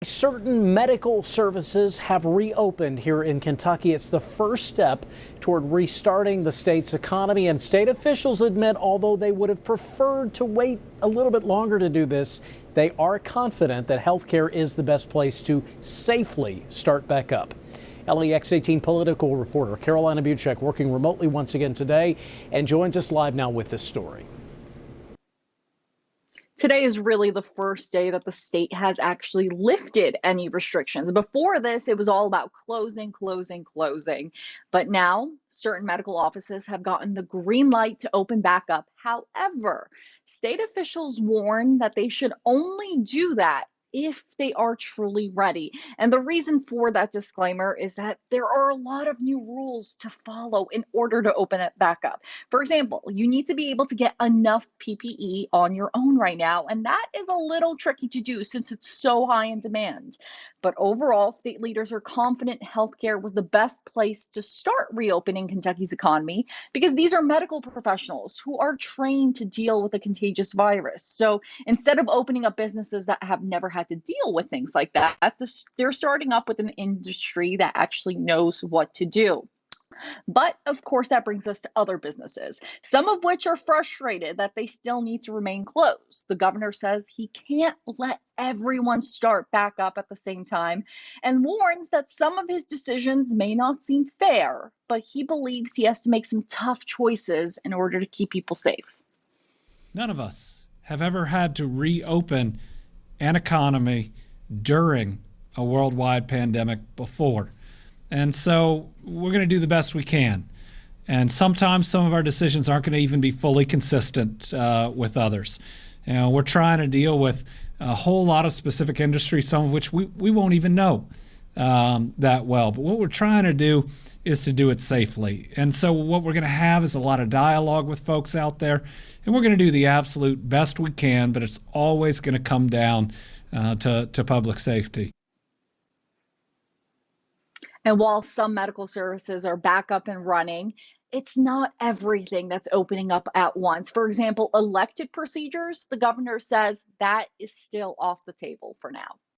Certain medical services have reopened here in Kentucky. It's the first step toward restarting the state's economy, and state officials admit although they would have preferred to wait a little bit longer to do this, they are confident that healthcare is the best place to safely start back up. LEX 18 political reporter Carolina Buchek working remotely once again today and joins us live now with this story. Today is really the first day that the state has actually lifted any restrictions. Before this, it was all about closing, closing, closing. But now, certain medical offices have gotten the green light to open back up. However, state officials warn that they should only do that if they are truly ready. And the reason for that disclaimer is that there are a lot of new rules to follow in order to open it back up. For example, you need to be able to get enough PPE on your own right now, and that is a little tricky to do since it's so high in demand. But overall, state leaders are confident healthcare was the best place to start reopening Kentucky's economy because these are medical professionals who are trained to deal with a contagious virus. So instead of opening up businesses that have never had to deal with things like that, they're starting up with an industry that actually knows what to do. But of course, that brings us to other businesses, some of which are frustrated that they still need to remain closed. The governor says he can't let everyone start back up at the same time and warns that some of his decisions may not seem fair, but he believes he has to make some tough choices in order to keep people safe. None of us have ever had to reopen an economy during a worldwide pandemic before. And so we're going to do the best we can. And sometimes some of our decisions aren't going to even be fully consistent with others. You know, we're trying to deal with a whole lot of specific industries, some of which we won't even know that well. But what we're trying to do is to do it safely. And so what we're going to have is a lot of dialogue with folks out there, and we're going to do the absolute best we can, but it's always going to come down to public safety. And while some medical services are back up and running, it's not everything that's opening up at once. For example, elective procedures, the governor says that is still off the table for now.